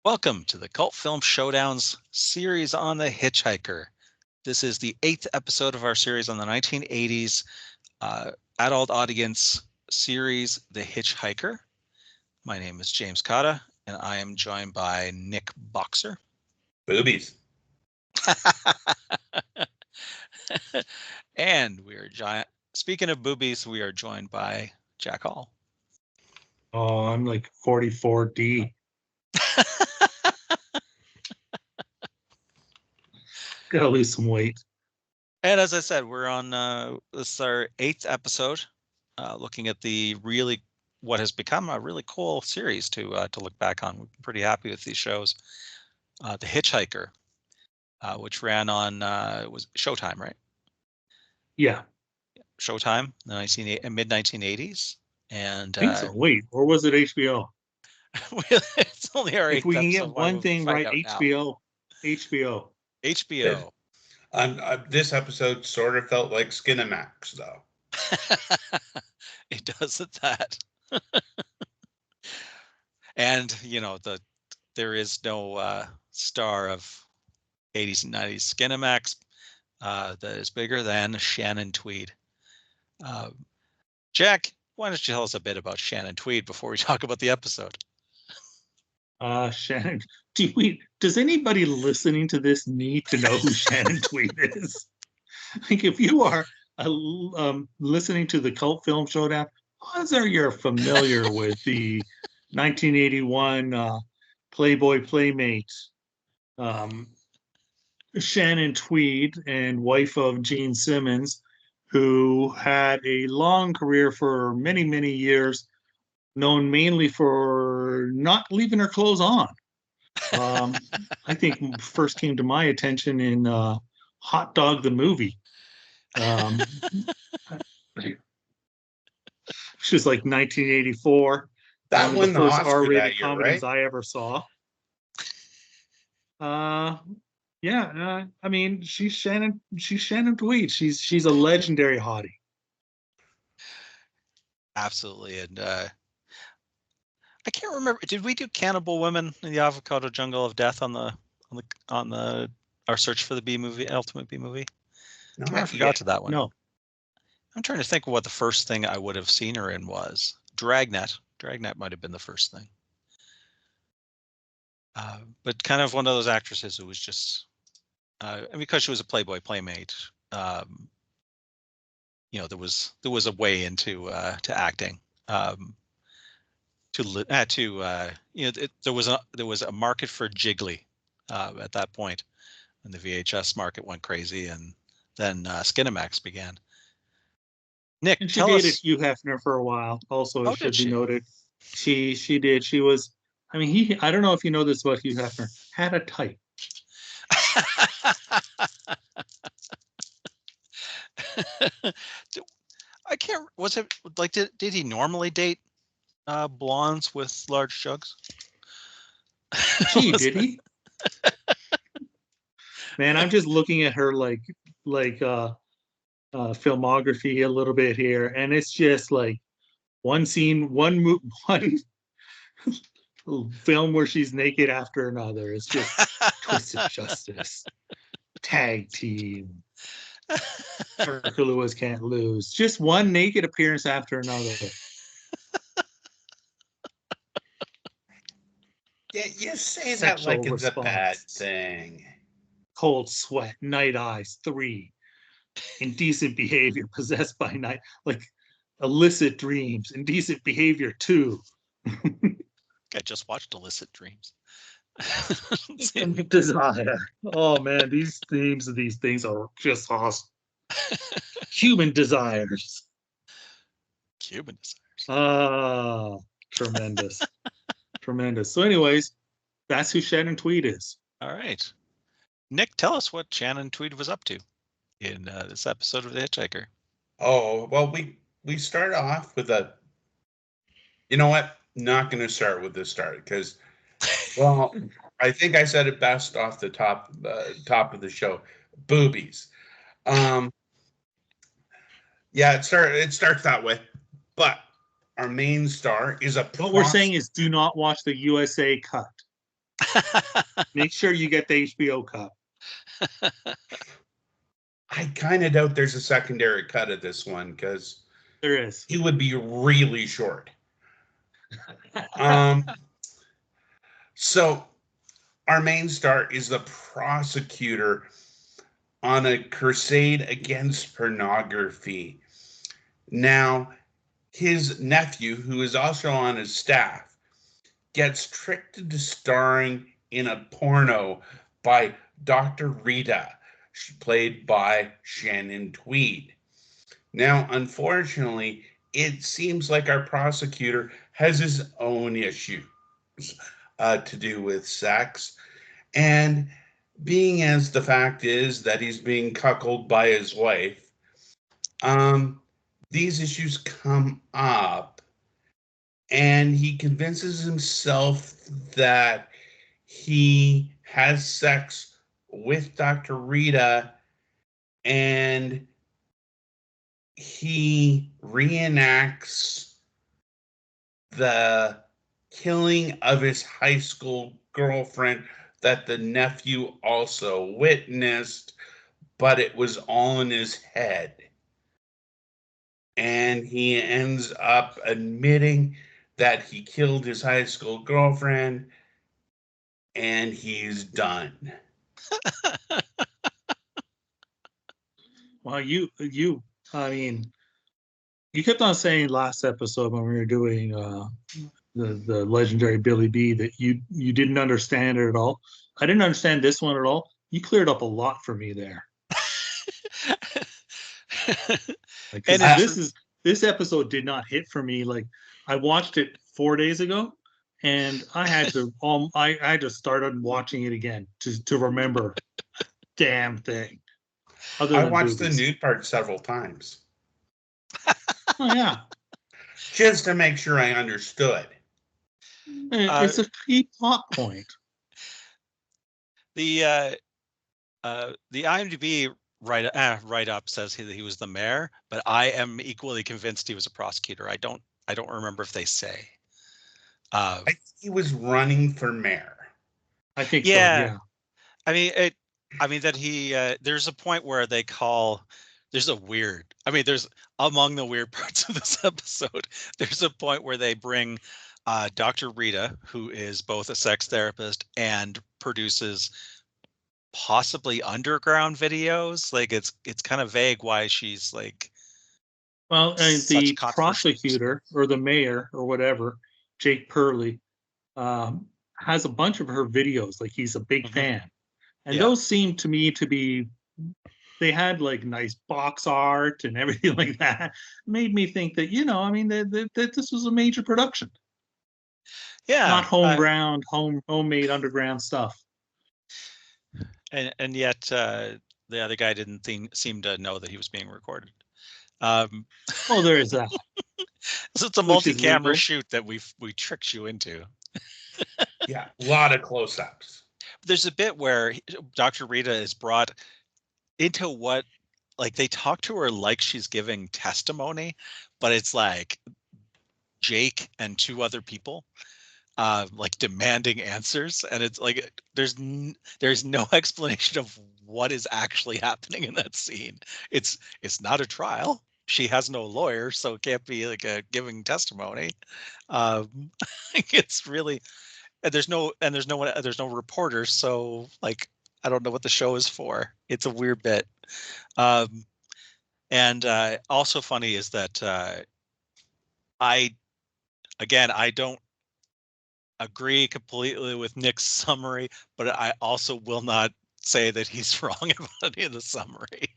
Welcome to the Cult Film Showdown's series on the Hitchhiker. This is the 8th episode of our series on the 1980s adult audience series, The Hitchhiker. My name is James Cotta, and I am joined by Nick Boxer. Boobies. And we are speaking of boobies, we are joined by Jack Hall. Oh, I'm like 44D. Gotta lose some weight. And as I said, we're on this is our 8th episode, looking at what has become a really cool series to look back on. We're pretty happy with these shows. The Hitchhiker, which ran on was Showtime, right? Yeah. Showtime, mid 1980s, and I think so. Wait, or was it HBO? it's only our 8th if we can episode, get one thing right, HBO. HBO. This episode sort of felt like Skinamax, though. It does at that. And there is no star of 80s and 90s Skinamax that is bigger than Shannon Tweed. Jack, why don't you tell us a bit about Shannon Tweed before we talk about the episode? Shannon, does anybody listening to this need to know who Shannon Tweed is? Like, if you are listening to the Cult Film Showdown, odds are you're familiar with the 1981 Playboy Playmate Shannon Tweed, and wife of Gene Simmons, who had a long career for many, many years, known mainly for not leaving her clothes on. I think first came to my attention in Hot Dog the movie. Which was like 1984. That one of the first Oscar R-rated that year, comedies right? I ever saw. Yeah, I mean, she's Shannon Tweed. She's a legendary hottie. Absolutely. And I can't remember, did we do Cannibal Women in the Avocado Jungle of Death on our search for the B movie, ultimate B movie? I forgot to that one. No. I'm trying to think of what the first thing I would have seen her in was. Dragnet. Dragnet might have been the first thing. But kind of one of those actresses who was just, because she was a Playboy Playmate, there was a way into to acting. There was a market for Jiggly at that point, and the VHS market went crazy, and then Skinamax began. Nick, and she dated Hugh Hefner for a while. Also, it should be noted, she did. She was. I mean, I don't know if you know this about Hugh Hefner. Had a type. I can't. Was it like did he normally date blondes with large jugs? Gee, did he? Man, I'm just looking at her like filmography a little bit here, and it's just like one scene, one film where she's naked after another. It's just Twisted Justice, Tag Team, Parker Lewis Can't Lose. Just one naked appearance after another. Yeah, you say that like it's a bad thing. Cold Sweat, Night Eyes 3, Indecent Behavior, Possessed by Night, like Illicit Dreams, Indecent Behavior 2. I just watched Illicit Dreams. Desire. Oh man, these themes of these things are just awesome. Human Desires. Cuban Desires. Ah, tremendous. Tremendous. So anyways, that's who Shannon Tweed is. All right. Nick, tell us what Shannon Tweed was up to in this episode of The Hitchhiker. Oh, well, we start off with a... You know what? Not going to start with this because, well, I think I said it best off the top of the show. Boobies. Yeah, it starts that way. But our main star is what we're saying is do not watch the USA cut. Make sure you get the HBO cut. I kind of doubt there's a secondary cut of this one because There is. it would be really short. Um, so our main star is the prosecutor on a crusade against pornography. Now, his nephew, who is also on his staff, gets tricked into starring in a porno by Dr. Rita, played by Shannon Tweed. Now, unfortunately, it seems like our prosecutor has his own issues to do with sex. And being as the fact is that he's being cuckolded by his wife, these issues come up, and he convinces himself that he has sex with Dr. Rita, and he reenacts the killing of his high school girlfriend that the nephew also witnessed, but it was all in his head. And he ends up admitting that he killed his high school girlfriend, and he's done. Well, I mean, you kept on saying last episode when we were doing the legendary Billy B that you didn't understand it at all. I didn't understand this one at all. You cleared up a lot for me there. Because this episode did not hit for me. Like, I watched it 4 days ago, and I had to start on watching it again to remember damn thing. I watched the nude part several times. Oh yeah, just to make sure I understood. It's a key plot point. The IMDb write up says he was the mayor, but I am equally convinced he was a prosecutor. I don't remember if they say. I think he was running for mayor. I think so. Yeah. I mean that he. There's a point where they call. There's among the weird parts of this episode. There's a point where they bring Dr. Rita, who is both a sex therapist and produces possibly underground videos. Like it's kind of vague why she's like. Well, the prosecutor or the mayor or whatever, Jake Purley, has a bunch of her videos. Like, he's a big fan, and those seem to me to be. They had like nice box art and everything like that. Made me think that that this was a major production. Yeah, not homemade underground stuff. And yet the other guy didn't seem to know that he was being recorded. Oh, there is that. So it's a multi-camera shoot that we tricked you into. Yeah, a lot of close-ups. There's a bit where Dr. Rita is brought into what, like, they talk to her like she's giving testimony, but it's like Jake and two other people like demanding answers, and it's like there's no explanation of what is actually happening in that scene. It's not a trial. She has no lawyer, so it can't be like a giving testimony. It's really, and there's no reporters, so like I don't know what the show is for. It's a weird bit. And also funny is that I don't agree completely with Nick's summary, but I also will not say that he's wrong about any of the summary.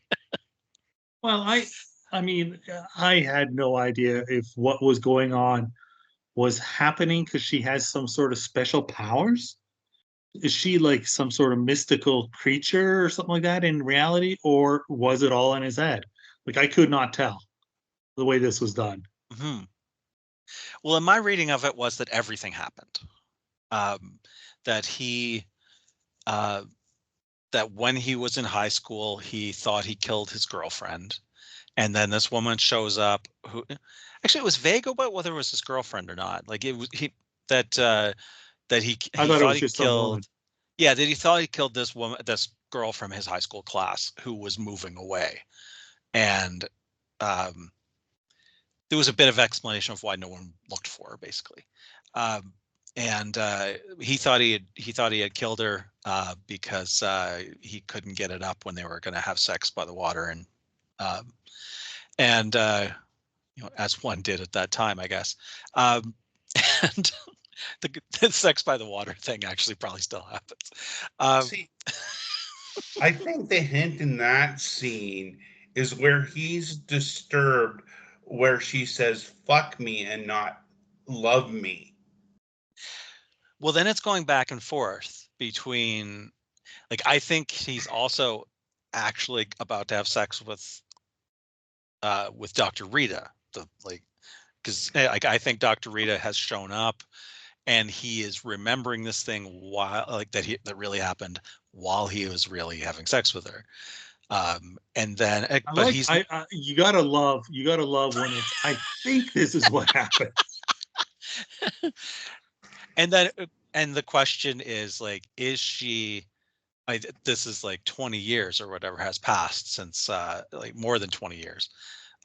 Well, I mean, I had no idea if what was going on was happening because she has some sort of special powers. Is she like some sort of mystical creature or something like that in reality, or was it all in his head? Like, I could not tell the way this was done. Mm-hmm. Well, in my reading of it was that everything happened. That he, that when he was in high school, he thought he killed his girlfriend, and then this woman shows up who, actually, it was vague about whether it was his girlfriend or not. Like, it was that that he I thought it thought was he just some woman. killed. Yeah, that he thought he killed this woman, this girl from his high school class who was moving away, and um, there was a bit of explanation of why no one looked for her, basically. Um, and he thought he had killed her because he couldn't get it up when they were going to have sex by the water, um, and as one did at that time, I guess. Um, and the sex by the water thing actually probably still happens. See, I think the hint in that scene is where he's disturbed, where she says "fuck me" and not "love me." Well, then it's going back and forth between, like, I think he's also actually about to have sex with Dr. Rita, because like I think Dr. Rita has shown up and he is remembering this thing while, like, that really happened while he was really having sex with her. And then I but like he's you gotta love when it's I think this is what happened. and then and the question is, like, is she, this is like 20 years or whatever has passed since like more than 20 years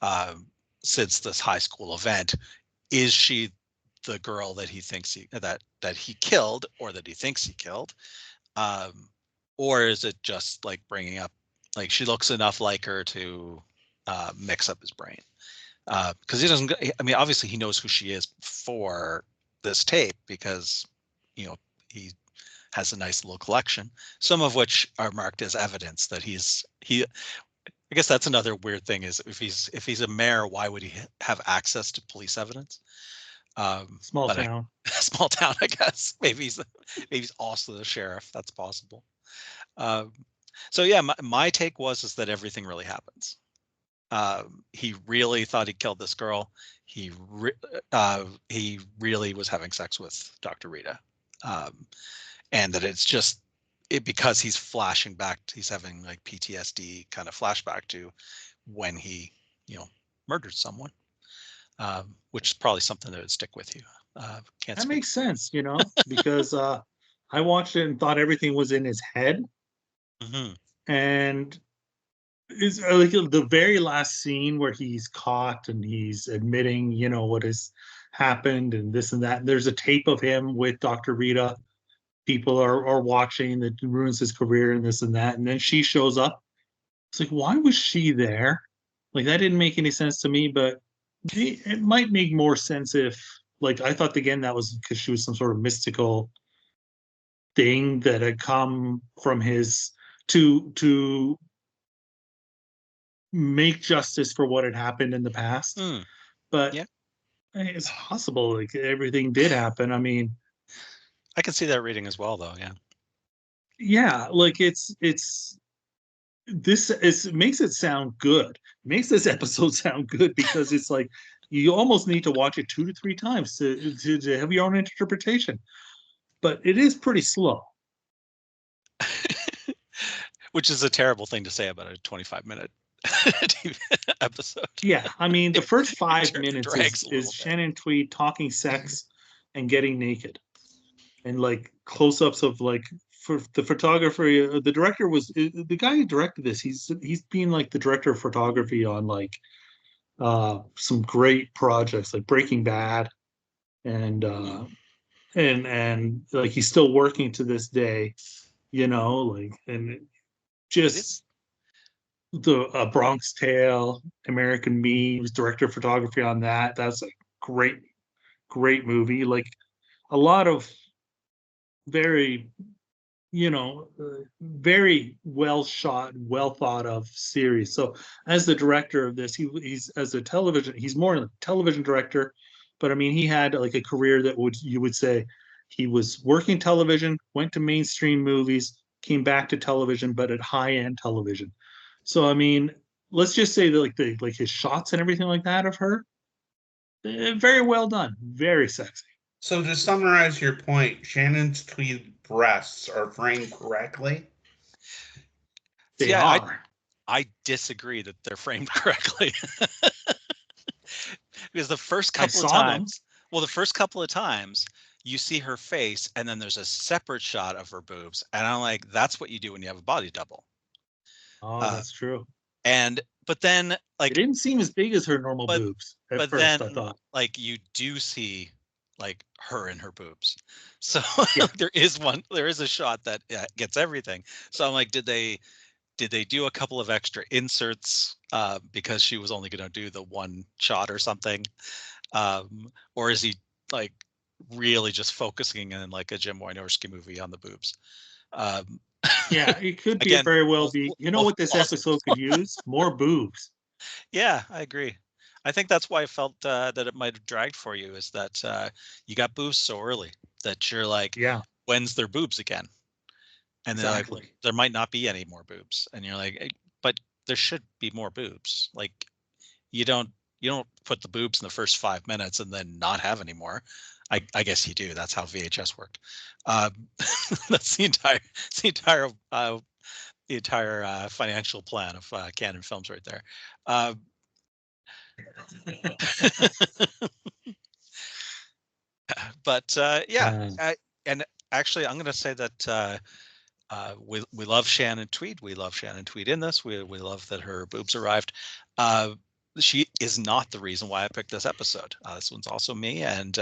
um, since this high school event. Is she the girl that he thinks that he killed, or that he thinks he killed, um, or is it just like bringing up, like, she looks enough like her to mix up his brain, because he doesn't, I mean, obviously he knows who she is for this tape, because he has a nice little collection, some of which are marked as evidence that he I guess that's another weird thing, is if he's a mayor, why would he have access to police evidence? Small But town. small town, I guess. Maybe he's also the sheriff. That's possible. Um, so yeah, my take is that everything really happens. He really thought he killed this girl. He really was having sex with Dr. Rita, and that it's just because he's flashing back. He's having like PTSD kind of flashback to when he, murdered someone, which is probably something that would stick with you. Can't That speak. makes sense, because I watched it and thought everything was in his head, Hmm. and it's like the very last scene where he's caught and he's admitting, what has happened and this and that. And there's a tape of him with Dr. Rita. People are watching that ruins his career and this and that. And then she shows up. It's like, why was she there? Like that didn't make any sense to me, but it might make more sense if, like, I thought again that was because she was some sort of mystical thing that had come from his to make justice for what had happened in the past. Mm, But yeah, it's possible, like everything did happen. I mean, I can see that reading as well, though. Yeah. yeah, like it's this is makes it sound good. It makes this episode sound good because it's like you almost need to watch it 2 to 3 times to have your own interpretation. But it is pretty slow. Which is a terrible thing to say about a 25-minute TV episode. Yeah, I mean, the first 5 minutes is Drags a is little bit. Shannon Tweed talking sex and getting naked, and like close-ups of like for the photography. The director was the guy who directed this. He's been like the director of photography on like some great projects like Breaking Bad and like he's still working to this day, like and It just is. the Bronx Tale, American Me. He was director of photography on that. That's a great, great movie. Like a lot of very, very well shot, well thought of series. So as the director of this, he's as a television, he's more a television director, but I mean, he had like a career that you would say he was working television, went to mainstream movies, came back to television, but at high end television. So I mean, let's just say that like his shots and everything like that of her, very well done, very sexy. So to summarize your point, Shannon's Tweed breasts are framed correctly. They See, are. I disagree that they're framed correctly. Because the first I couple of saw them. times, well, the first couple of times you see her face, and then there's a separate shot of her boobs, and I'm like, that's what you do when you have a body double. Oh, Uh, that's true. but then It like, didn't seem as big as her normal but boobs at but first, I then thought. like you do see like her and her boobs, so Yeah. there is a shot that gets everything. So I'm like, did they do a couple of extra inserts because she was only going to do the one shot or something, or is he like really just focusing in like a Jim Wynorski movie on the boobs? um, Yeah, it could be Again, very well both, be. You know both what this plausible. episode could use? More boobs. Yeah, I agree. I think that's why I felt that it might have dragged for you, is that you got boobs so early that you're like, Yeah, when's their boobs again? And they're like, well, exactly. there might not be any more boobs, and you're like, but there should be more boobs. Like, you don't you don't put the boobs in the first 5 minutes and then not have any more. I guess you do. That's how VHS worked. Um, that's it's the entire financial plan of Canon Films right there. Um, but yeah, Uh, and actually, I'm going to say that we love Shannon Tweed. We love Shannon Tweed in this. We love that her boobs arrived. Uh, she is not the reason why I picked this episode. This one's also me, and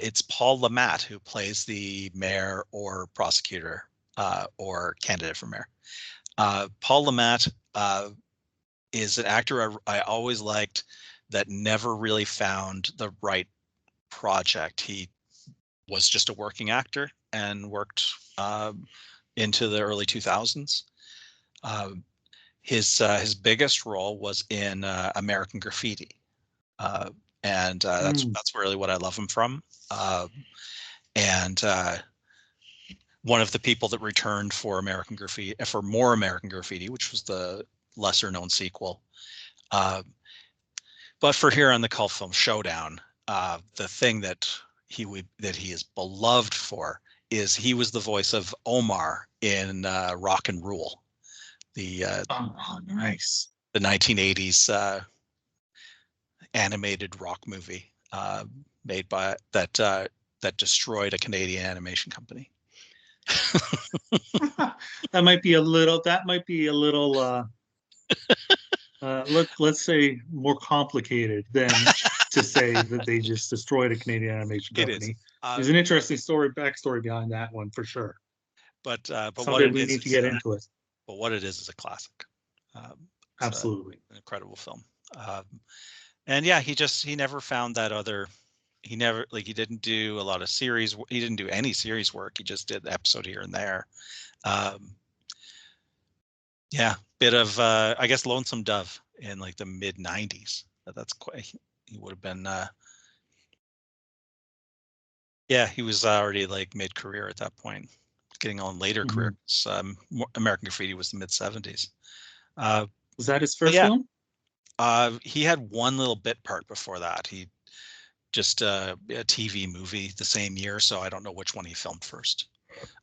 it's Paul Lamatte who plays the mayor or prosecutor or candidate for mayor. Paul Lamatte is an actor I always liked that never really found the right project. He was just a working actor and worked into the early 2000s. Um, his biggest role was in American Graffiti, uh, and mm, that's really what I love him from. And one of the people that returned for American Graffiti, for more American Graffiti, which was the lesser known sequel. Uh, but for here on the Cult Film Showdown, the thing that he is beloved for is he was the voice of Omar in Rock and Rule, the oh, nice. the 1980s animated rock movie made by that destroyed a Canadian animation company. That might be a little. That might be a little. Let's say more complicated than to say that they just destroyed a Canadian animation It is, company. There's an interesting backstory behind that one for sure. but what Someday it we need to is get into it. but what it is a classic. It's Absolutely. an incredible film. Um, and yeah, he never found that other. He never he didn't do a lot of series. He didn't do any series work. He just did the episode here and there. Um, yeah, bit of I guess Lonesome Dove in like the mid '90s. That's quite. He would have been. Yeah, he was already like mid career at that point, getting on later Mhm. careers. American Graffiti was the mid '70s. Uh, Was that his but first yeah, film? he had one little bit part before that. He just a TV movie the same year, so I don't know which one he filmed first.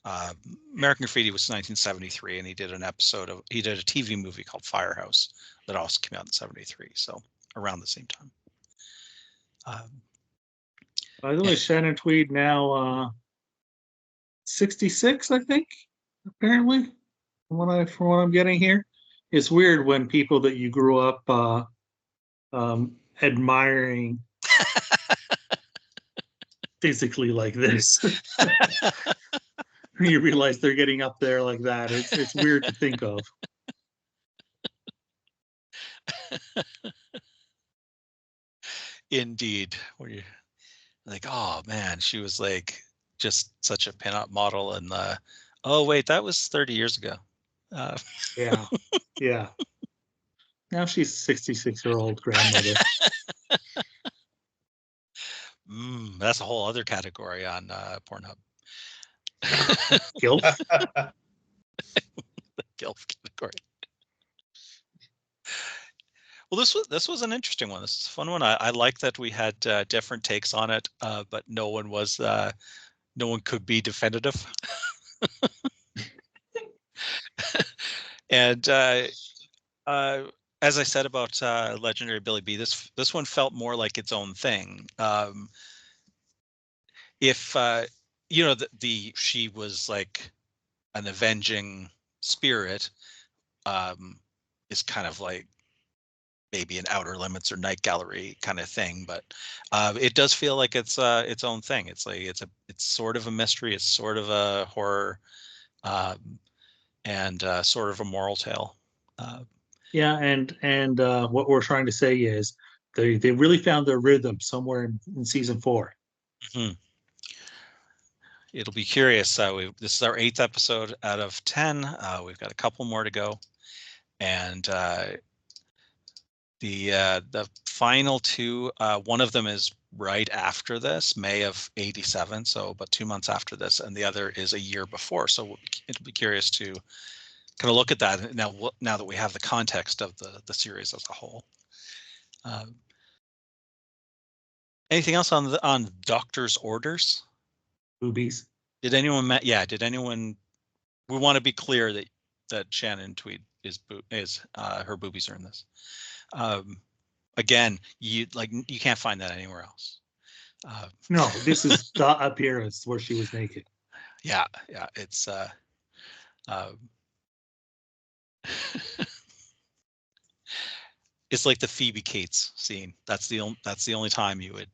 Uh, American Graffiti was 1973, and he did a TV movie called Firehouse that also came out in '73, so around the same time. By the Yeah, way, Shannon Tweed now 66, I think, apparently, from what I'm getting here. It's weird when people that you grew up admiring physically like this, you realize they're getting up there like that. It's weird to think of. indeed. Where you like, oh man, she was like just such a pinup model, and oh wait, that was 30 years ago. Uh, Yeah, yeah. Now she's 66-year-old grandmother. that's a whole other category on Pornhub. Gilf. Gilf category. Well, this was an interesting one. This is a fun one. I like that we had different takes on it, but no one could be definitive. And uh, as I said about Legendary Billy B, this one felt more like its own thing. if she was like an avenging spirit, is kind of like maybe an Outer Limits or Night Gallery kind of thing, but it does feel like it's its own thing. It's like it's sort of a mystery, it's sort of a horror, and sort of a moral tale. Yeah, and what we're trying to say is they really found their rhythm somewhere in season 4. Hmm. It'll be curious. This is our 8th episode out of 10. We've got a couple more to go, and the final two. One of them is right after this, May of '87, so about 2 months after this, and the other is a year before. So it'll be curious to kind of look at that now. Now that we have the context of the series as a whole. Anything else on doctor's orders? Boobies. Did anyone? Did anyone? We want to be clear that Shannon Tweed is her boobies are in this. Again, you can't find that anywhere else. No, this is the appearance where she was naked. Yeah, it's it's like the Phoebe Cates scene. That's the only time you would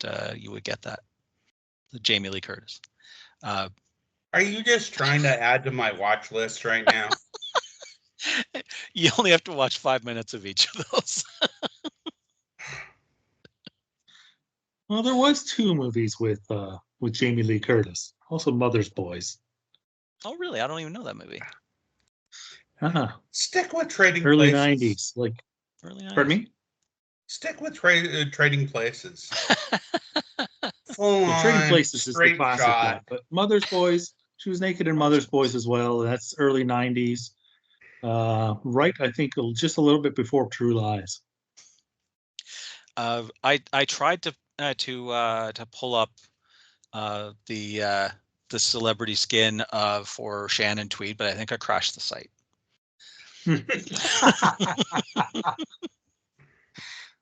get that. The Jamie Lee Curtis. Are you just trying to add to my watch list right now? You only have to watch 5 minutes of each of those. Well, there was 2 movies with Jamie Lee Curtis. Also, Mother's Boys. Oh, really? I don't even know that movie. Stick with Trading Early Places. 90s, like Early 90s. Pardon me? Stick with Trading Places. Full Yeah, Trading on, Places is the straight classic one, shot. but Mother's Boys, she was naked in Mother's Boys as well. That's early 90s. Right, I think just a little bit before True Lies. I tried to pull up the celebrity skin for Shannon Tweed, but I think I crashed the site.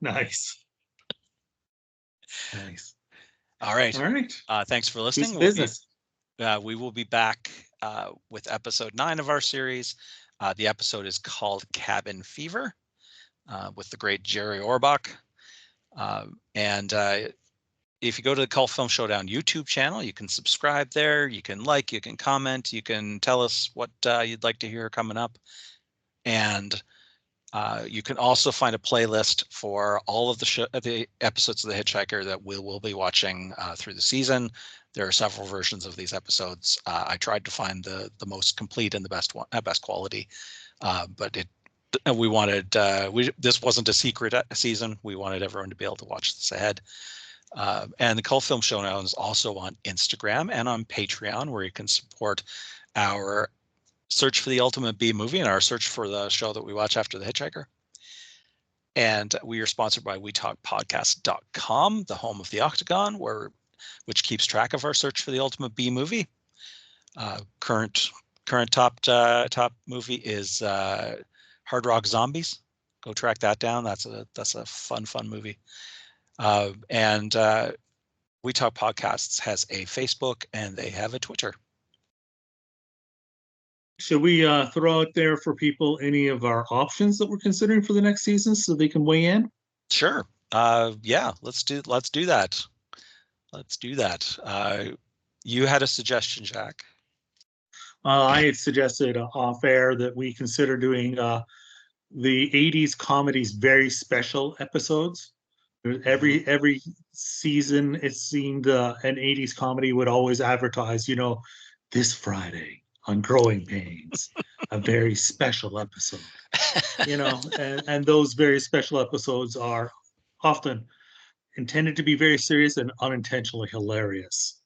Nice. All right. Thanks for listening. Business. We will be back with episode 9 of our series. The episode is called Cabin Fever, with the great Jerry Orbach. And if you go to the Cult Film Showdown YouTube channel, you can subscribe there. You can like, you can comment, you can tell us what you'd like to hear coming up. And you can also find a playlist for all of the episodes of The Hitchhiker that we will be watching through the season. There are several versions of these episodes. I tried to find the most complete and the best one, best quality, but we wanted this wasn't a secret season. We wanted everyone to be able to watch this ahead. And the Cult Film Showdown is also on Instagram and on Patreon, where you can support our search for the ultimate B movie and our search for the show that we watch after The Hitchhiker. And we are sponsored by WeTalkPodcast.com, the home of the Octagon, which keeps track of our search for the ultimate B movie. Current top movie is Hard Rock Zombies. Go track that down. That's a fun movie. And We Talk Podcasts has a Facebook and they have a Twitter. Should we throw out there for people any of our options that we're considering for the next season so they can weigh in? Sure. Yeah, let's do that. Let's do that. You had a suggestion, Jack. I had suggested off air that we consider doing the 80s comedies very special episodes. Every season, it seemed an 80s comedy would always advertise, this Friday on Growing Pains, a very special episode. And those very special episodes are often intended to be very serious and unintentionally hilarious.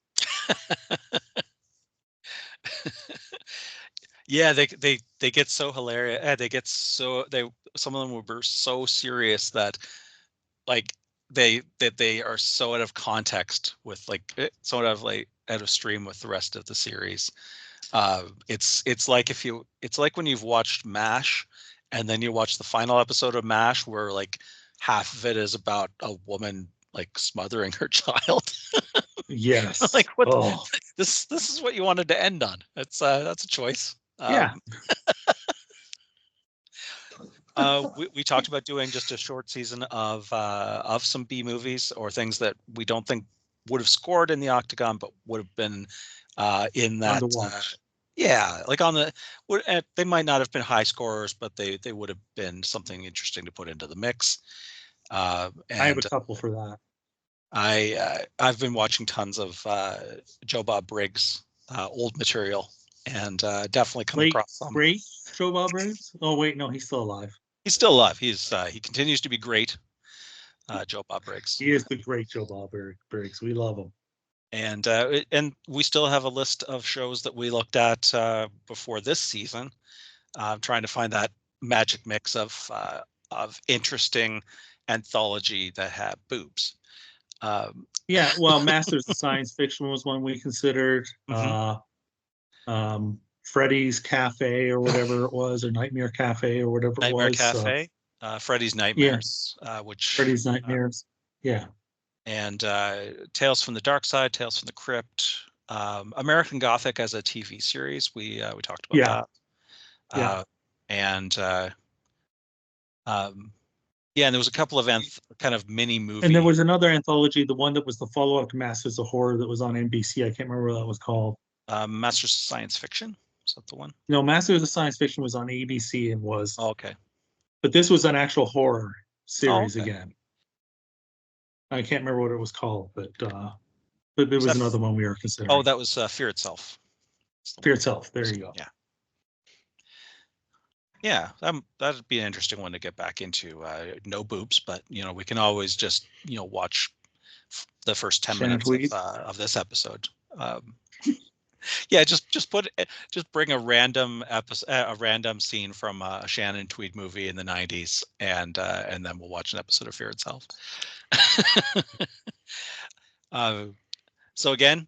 Yeah, they get so hilarious. Some of them were so serious that they are so out of context with sort of like out of stream with the rest of the series. It's like when you've watched MASH and then you watch the final episode of MASH where half of it is about a woman smothering her child. Yes. Like what? Oh, This is what you wanted to end on. That's a choice. yeah. We talked about doing just a short season of some B movies or things that we don't think would have scored in the Octagon, but would have been in On that. the watch. Yeah, like on the they might not have been high scorers, but they would have been something interesting to put into the mix. I have a And couple for that. I've been watching tons of Joe Bob Briggs old material, and definitely come Late, across some. great Joe Bob Briggs. Oh wait, no, he's still alive. He's still alive. He continues to be great, Joe Bob Briggs. He is the great Joe Bob Briggs. We love him. And we still have a list of shows that we looked at before this season. Trying to find that magic mix of interesting anthology that had boobs. Yeah, well, Masters of Science Fiction was one we considered. Mhm. Freddy's Cafe or whatever it was, or Nightmare Cafe or whatever it Nightmare was. Cafe, Freddy's Yeah, Nightmares, which Freddy's Nightmares. Yeah, and Tales from the Dark Side, Tales from the Crypt, American Gothic as a TV series. We talked about yeah, that, yeah. and um, yeah, and there was a couple of kind of mini And there movie was another anthology, the one that was the follow-up to Masters of Horror that was on NBC. I can't remember what that was called. Masters of Science Fiction. Is that the one? No, Masters of Science Fiction was on ABC and was, Oh, okay. but this was an actual horror Oh, series okay. again. I can't remember what it was called, but there Was was that? another one we were Oh, considering. that was Fear Itself. Fear Itself. There you go. Yeah. Yeah, that'd be an interesting one to get back into. No boobs, but we can always just watch the first 10 Shannon minutes Tweed. of this episode. Yeah, just bring a random episode, a random scene from a Shannon Tweed movie in the 90s, and then we'll watch an episode of Fear Itself. uh, so again,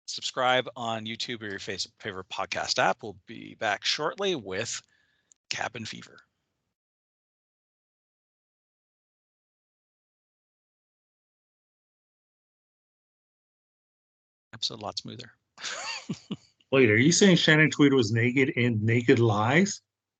subscribe on YouTube or your favorite podcast app. We'll be back shortly with Cabin Fever. Episode a lot smoother. Wait, are you saying Shannon Tweed was naked in Naked Lies?